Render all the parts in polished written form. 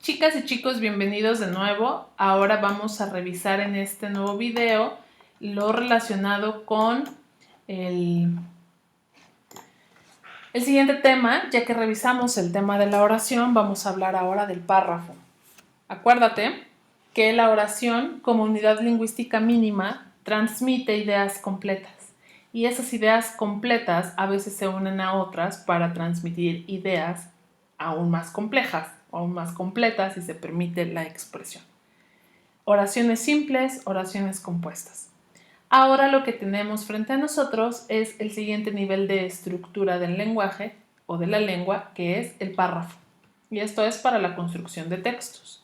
Chicas y chicos, bienvenidos de nuevo. Ahora vamos a revisar en este nuevo video lo relacionado con el siguiente tema. Ya que revisamos el tema de la oración, vamos a hablar ahora del párrafo. Acuérdate que la oración, como unidad lingüística mínima, transmite ideas completas. Y esas ideas completas a veces se unen a otras para transmitir ideas aún más complejas, aún más completas, si se permite la expresión. Oraciones simples, oraciones compuestas. Ahora lo que tenemos frente a nosotros es el siguiente nivel de estructura del lenguaje o de la lengua, que es el párrafo. Y esto es para la construcción de textos.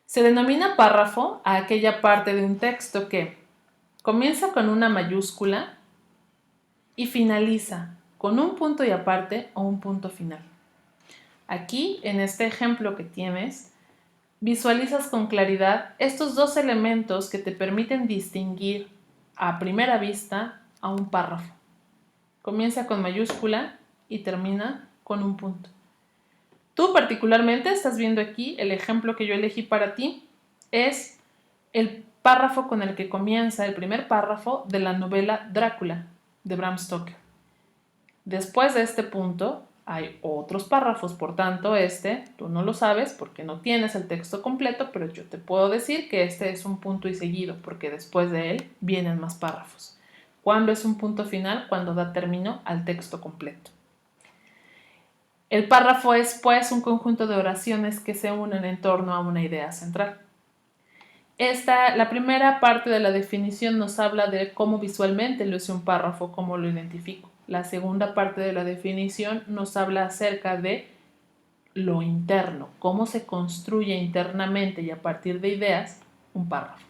Se denomina párrafo a aquella parte de un texto que comienza con una mayúscula y finaliza con un punto y aparte o un punto final. Aquí, en este ejemplo que tienes, visualizas con claridad estos dos elementos que te permiten distinguir a primera vista a un párrafo. Comienza con mayúscula y termina con un punto. Tú particularmente estás viendo aquí el ejemplo que yo elegí para ti, es el párrafo con el que comienza el primer párrafo de la novela Drácula de Bram Stoker. Después de este punto hay otros párrafos, por tanto tú no lo sabes porque no tienes el texto completo, pero yo te puedo decir que este es un punto y seguido porque después de él vienen más párrafos. ¿Cuándo es un punto final? Cuando da término al texto completo. El párrafo es, pues, un conjunto de oraciones que se unen en torno a una idea central. La primera parte de la definición nos habla de cómo visualmente luce un párrafo, cómo lo identifico. La segunda parte de la definición nos habla acerca de lo interno, cómo se construye internamente y a partir de ideas un párrafo.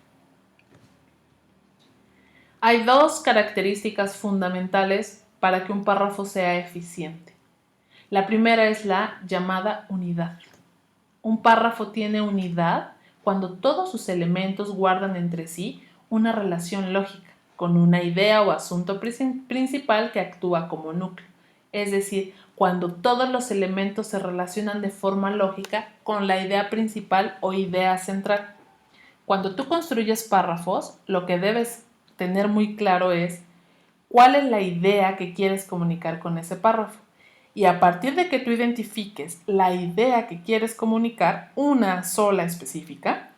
Hay dos características fundamentales para que un párrafo sea eficiente. La primera es la llamada unidad. Un párrafo tiene unidad cuando todos sus elementos guardan entre sí una relación lógica, con una idea o asunto principal que actúa como núcleo. Es decir, cuando todos los elementos se relacionan de forma lógica con la idea principal o idea central. Cuando tú construyes párrafos, lo que debes tener muy claro es cuál es la idea que quieres comunicar con ese párrafo. Y a partir de que tú identifiques la idea que quieres comunicar, una sola específica,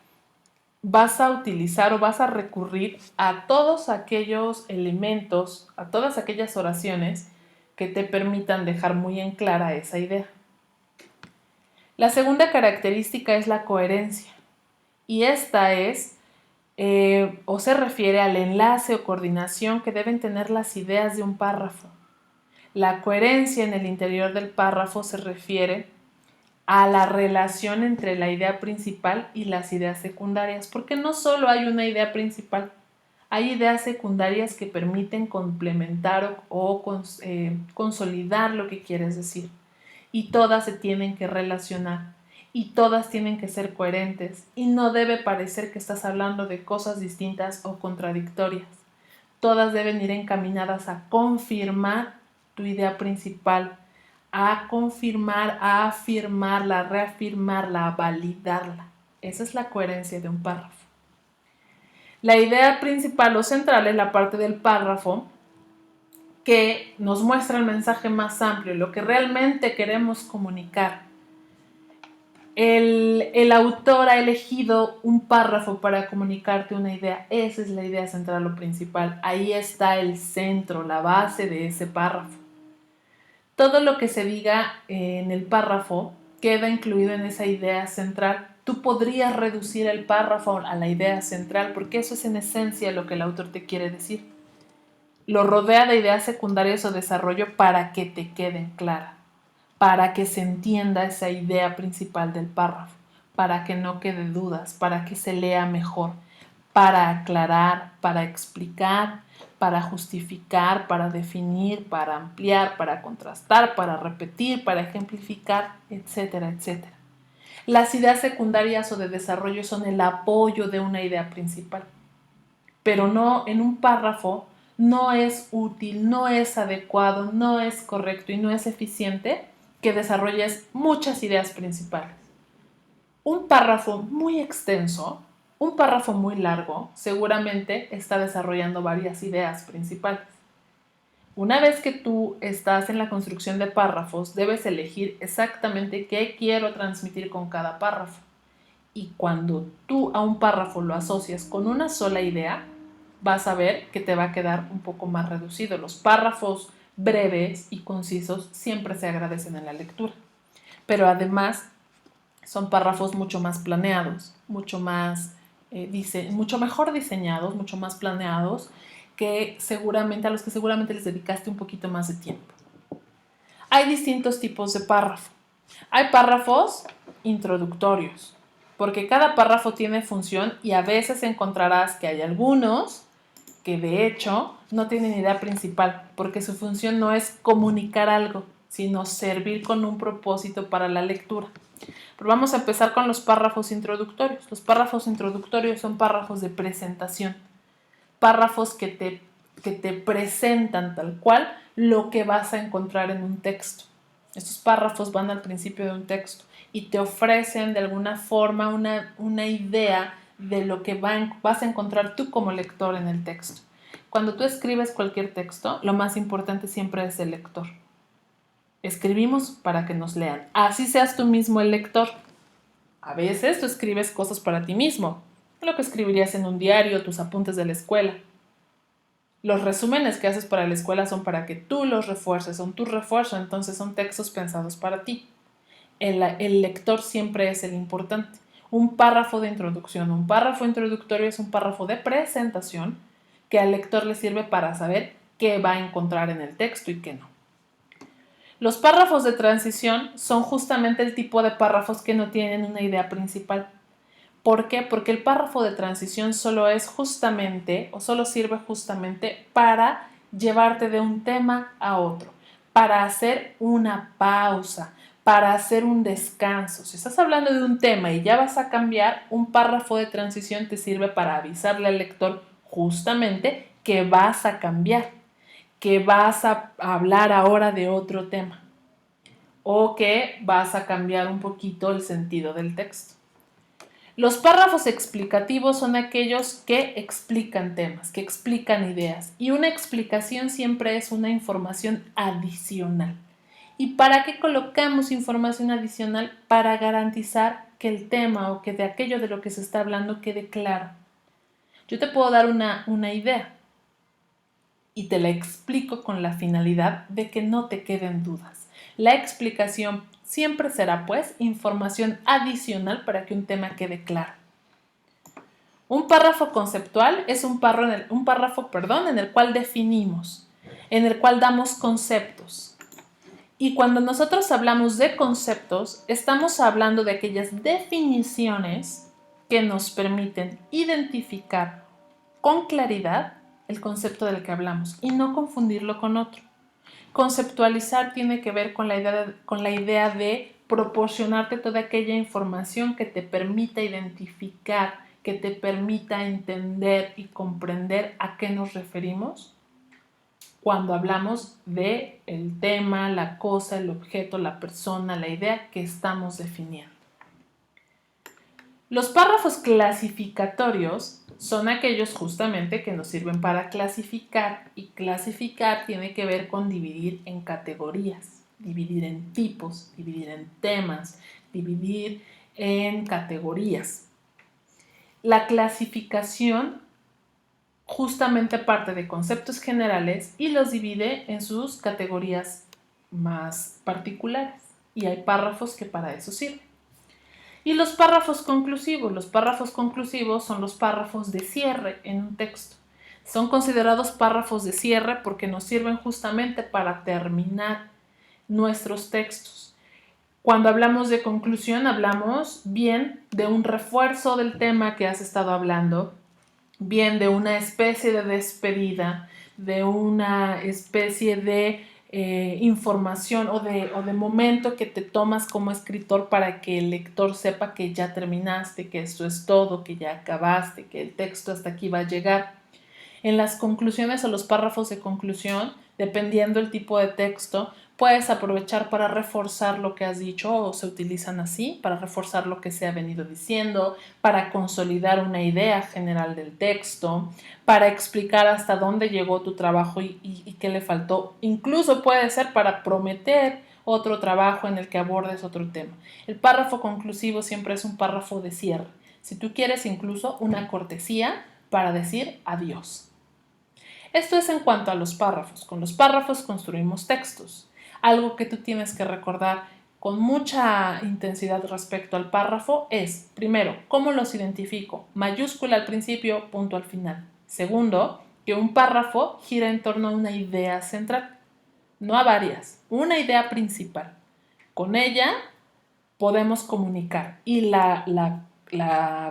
vas a utilizar o vas a recurrir a todos aquellos elementos, a todas aquellas oraciones que te permitan dejar muy en clara esa idea. La segunda característica es la coherencia. Y esta es, o se refiere al enlace o coordinación que deben tener las ideas de un párrafo. La coherencia en el interior del párrafo se refiere a la relación entre la idea principal y las ideas secundarias, porque no solo hay una idea principal, hay ideas secundarias que permiten complementar o consolidar lo que quieres decir, y todas se tienen que relacionar, y todas tienen que ser coherentes, y no debe parecer que estás hablando de cosas distintas o contradictorias. Todas deben ir encaminadas a confirmar tu idea principal, a confirmar, a afirmarla, a reafirmarla, a validarla. Esa es la coherencia de un párrafo. La idea principal o central es la parte del párrafo que nos muestra el mensaje más amplio, lo que realmente queremos comunicar. El autor ha elegido un párrafo para comunicarte una idea. Esa es la idea central o principal. Ahí está el centro, la base de ese párrafo. Todo lo que se diga en el párrafo queda incluido en esa idea central. Tú podrías reducir el párrafo a la idea central porque eso es en esencia lo que el autor te quiere decir. Lo rodea de ideas secundarias o desarrollo para que te queden claras, para que se entienda esa idea principal del párrafo, para que no quede dudas, para que se lea mejor, para aclarar, para explicar, para justificar, para definir, para ampliar, para contrastar, para repetir, para ejemplificar, etcétera, etcétera. Las ideas secundarias o de desarrollo son el apoyo de una idea principal, pero no en un párrafo no es útil, no es adecuado, no es correcto y no es eficiente que desarrolles muchas ideas principales. Un párrafo muy extenso, un párrafo muy largo, seguramente está desarrollando varias ideas principales. Una vez que tú estás en la construcción de párrafos, debes elegir exactamente qué quiero transmitir con cada párrafo. Y cuando tú a un párrafo lo asocias con una sola idea, vas a ver que te va a quedar un poco más reducido. Los párrafos breves y concisos siempre se agradecen en la lectura, pero además son párrafos mucho más planeados, mucho mejor diseñados, mucho más planeados, a los que seguramente les dedicaste un poquito más de tiempo. Hay distintos tipos de párrafo. Hay párrafos introductorios, porque cada párrafo tiene función y a veces encontrarás que hay algunos que de hecho no tienen idea principal, porque su función no es comunicar algo, sino servir con un propósito para la lectura. Pero vamos a empezar con los párrafos introductorios. Los párrafos introductorios son párrafos de presentación, párrafos que te presentan tal cual lo que vas a encontrar en un texto. Estos párrafos van al principio de un texto y te ofrecen de alguna forma una idea de lo que vas a encontrar tú como lector en el texto. Cuando tú escribes cualquier texto, lo más importante siempre es el lector. Escribimos para que nos lean. Así seas tú mismo el lector. A veces tú escribes cosas para ti mismo, lo que escribirías en un diario, tus apuntes de la escuela. Los resúmenes que haces para la escuela son para que tú los refuerces, son tu refuerzo, entonces son textos pensados para ti. El lector siempre es el importante. Un párrafo de introducción, un párrafo introductorio es un párrafo de presentación que al lector le sirve para saber qué va a encontrar en el texto y qué no. Los párrafos de transición son justamente el tipo de párrafos que no tienen una idea principal. ¿Por qué? Porque el párrafo de transición solo sirve justamente para llevarte de un tema a otro, para hacer una pausa, para hacer un descanso. Si estás hablando de un tema y ya vas a cambiar, un párrafo de transición te sirve para avisarle al lector justamente que vas a cambiar, que vas a hablar ahora de otro tema o que vas a cambiar un poquito el sentido del texto. Los párrafos explicativos son aquellos que explican temas, que explican ideas, y una explicación siempre es una información adicional. ¿Y para qué colocamos información adicional? Para garantizar que el tema o que de aquello de lo que se está hablando quede claro. Yo te puedo dar una idea y te la explico con la finalidad de que no te queden dudas. La explicación siempre será, pues, información adicional para que un tema quede claro. Un párrafo conceptual es un párrafo en el cual definimos, en el cual damos conceptos. Y cuando nosotros hablamos de conceptos, estamos hablando de aquellas definiciones que nos permiten identificar con claridad el concepto del que hablamos y no confundirlo con otro. Conceptualizar tiene que ver con la idea de proporcionarte toda aquella información que te permita identificar, que te permita entender y comprender a qué nos referimos cuando hablamos de el tema, la cosa, el objeto, la persona, la idea que estamos definiendo. Los párrafos clasificatorios son aquellos justamente que nos sirven para clasificar, y clasificar tiene que ver con dividir en categorías, dividir en tipos, dividir en temas, dividir en categorías. La clasificación justamente parte de conceptos generales y los divide en sus categorías más particulares, y hay párrafos que para eso sirven. Y los párrafos conclusivos son los párrafos de cierre en un texto. Son considerados párrafos de cierre porque nos sirven justamente para terminar nuestros textos. Cuando hablamos de conclusión, hablamos bien de un refuerzo del tema que has estado hablando, bien de una especie de despedida, de una especie de información o de momento que te tomas como escritor para que el lector sepa que ya terminaste, que esto es todo, que ya acabaste, que el texto hasta aquí va a llegar. En las conclusiones o los párrafos de conclusión, dependiendo el tipo de texto, Puedes aprovechar para reforzar lo que has dicho o se utilizan así, para reforzar lo que se ha venido diciendo, para consolidar una idea general del texto, para explicar hasta dónde llegó tu trabajo y qué le faltó. Incluso puede ser para prometer otro trabajo en el que abordes otro tema. El párrafo conclusivo siempre es un párrafo de cierre. Si tú quieres, incluso una cortesía para decir adiós. Esto es en cuanto a los párrafos. Con los párrafos construimos textos. Algo que tú tienes que recordar con mucha intensidad respecto al párrafo es, primero, ¿cómo los identifico? Mayúscula al principio, punto al final. Segundo, que un párrafo gira en torno a una idea central, no a varias, una idea principal. Con ella podemos comunicar y la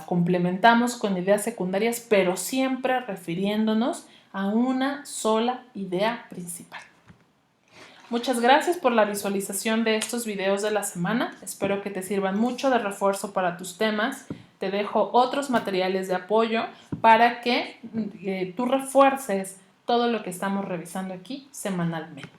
complementamos con ideas secundarias, pero siempre refiriéndonos a una sola idea principal. Muchas gracias por la visualización de estos videos de la semana. Espero que te sirvan mucho de refuerzo para tus temas. Te dejo otros materiales de apoyo para que tú refuerces todo lo que estamos revisando aquí semanalmente.